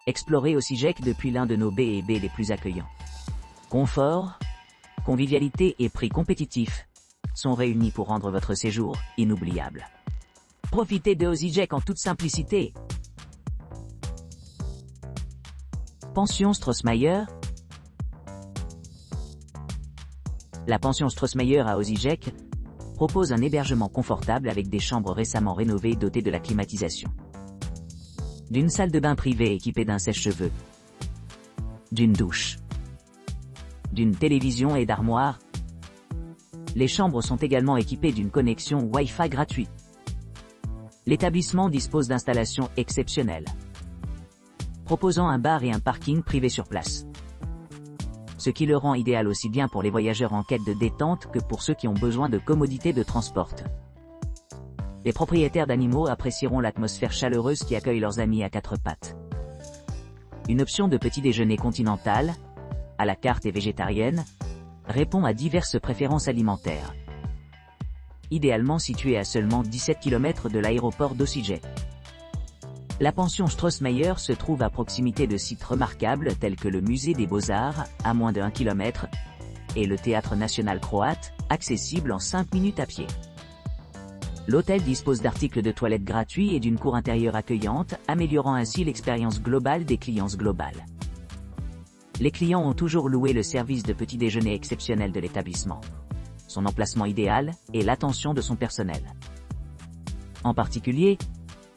Explorez Osijek depuis l'un de nos B&B les plus accueillants. Confort, convivialité et prix compétitifs sont réunis pour rendre votre séjour inoubliable. Profitez de Osijek en toute simplicité. Pension Strossmayer. La pension Strossmayer à Osijek propose un hébergement confortable avec des chambres récemment rénovées dotées de la climatisation, d'une salle de bain privée équipée d'un sèche-cheveux, d'une douche, d'une télévision et d'armoires. Les chambres sont également équipées d'une connexion Wi-Fi gratuite. L'établissement dispose d'installations exceptionnelles, proposant un bar et un parking privé sur place, ce qui le rend idéal aussi bien pour les voyageurs en quête de détente que pour ceux qui ont besoin de commodité de transport. Les propriétaires d'animaux apprécieront l'atmosphère chaleureuse qui accueille leurs amis à quatre pattes. Une option de petit déjeuner continental, à la carte et végétarienne, répond à diverses préférences alimentaires. Idéalement située à seulement 17 km de l'aéroport d'Osijek. La pension Strossmayer se trouve à proximité de sites remarquables tels que le musée des Beaux-Arts, à moins de 1 km, et le théâtre national croate, accessible en 5 minutes à pied. L'hôtel dispose d'articles de toilette gratuits et d'une cour intérieure accueillante, améliorant ainsi l'expérience globale des clients globales. Les clients ont toujours loué le service de petit déjeuner exceptionnel de l'établissement, son emplacement idéal et l'attention de son personnel. En particulier,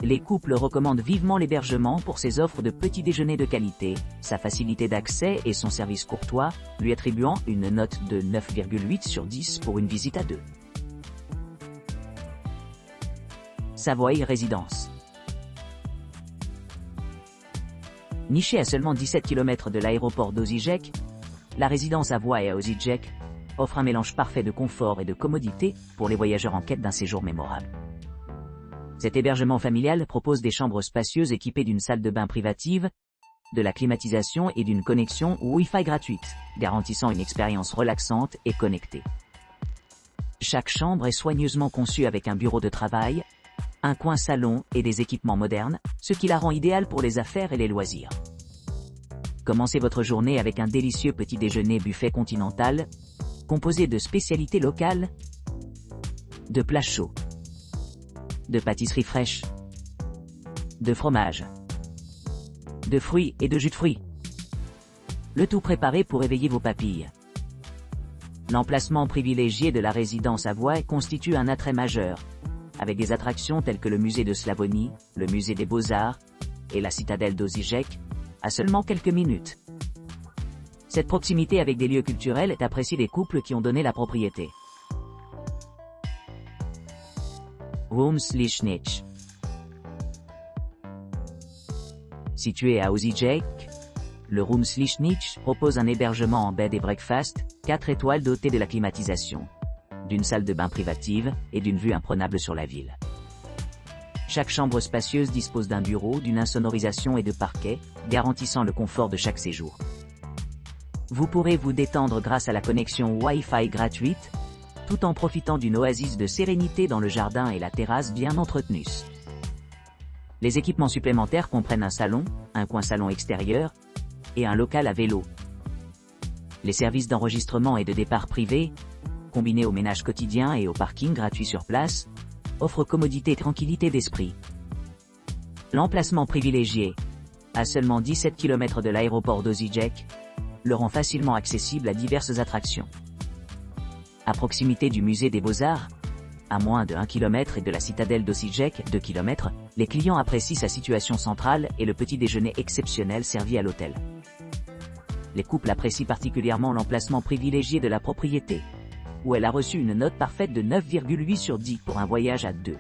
les couples recommandent vivement l'hébergement pour ses offres de petit déjeuner de qualité, sa facilité d'accès et son service courtois, lui attribuant une note de 9,8 sur 10 pour une visite à deux. Savoy Résidence. Nichée à seulement 17 km de l'aéroport d'Osijek, la résidence Savoy à Osijek offre un mélange parfait de confort et de commodité pour les voyageurs en quête d'un séjour mémorable. Cet hébergement familial propose des chambres spacieuses équipées d'une salle de bain privative, de la climatisation et d'une connexion Wi-Fi gratuite, garantissant une expérience relaxante et connectée. Chaque chambre est soigneusement conçue avec un bureau de travail, un coin salon et des équipements modernes, ce qui la rend idéale pour les affaires et les loisirs. Commencez votre journée avec un délicieux petit déjeuner buffet continental, composé de spécialités locales, de plats chauds, de pâtisseries fraîches, de fromage, de fruits et de jus de fruits. Le tout préparé pour éveiller vos papilles. L'emplacement privilégié de la résidence Savoy constitue un attrait majeur, avec des attractions telles que le musée de Slavonie, le musée des Beaux-Arts et la citadelle d'Osijek, à seulement quelques minutes. Cette proximité avec des lieux culturels est appréciée des couples qui ont donné la propriété. Rumslischnitz. Situé à Osijek, le Rumslischnitz propose un hébergement en bed et breakfast, 4 étoiles doté de la climatisation, d'une salle de bain privative et d'une vue imprenable sur la ville. Chaque chambre spacieuse dispose d'un bureau, d'une insonorisation et de parquet, garantissant le confort de chaque séjour. Vous pourrez vous détendre grâce à la connexion Wi-Fi gratuite, tout en profitant d'une oasis de sérénité dans le jardin et la terrasse bien entretenue. Les équipements supplémentaires comprennent un salon, un coin salon extérieur, et un local à vélo. Les services d'enregistrement et de départ privés, combinés au ménage quotidien et au parking gratuit sur place, offrent commodité et tranquillité d'esprit. L'emplacement privilégié, à seulement 17 km de l'aéroport d'Osijek, le rend facilement accessible à diverses attractions. À proximité du musée des Beaux-Arts, à moins de 1 km et de la citadelle d'Osijek, 2 km, les clients apprécient sa situation centrale et le petit déjeuner exceptionnel servi à l'hôtel. Les couples apprécient particulièrement l'emplacement privilégié de la propriété, où elle a reçu une note parfaite de 9,8 sur 10 pour un voyage à deux.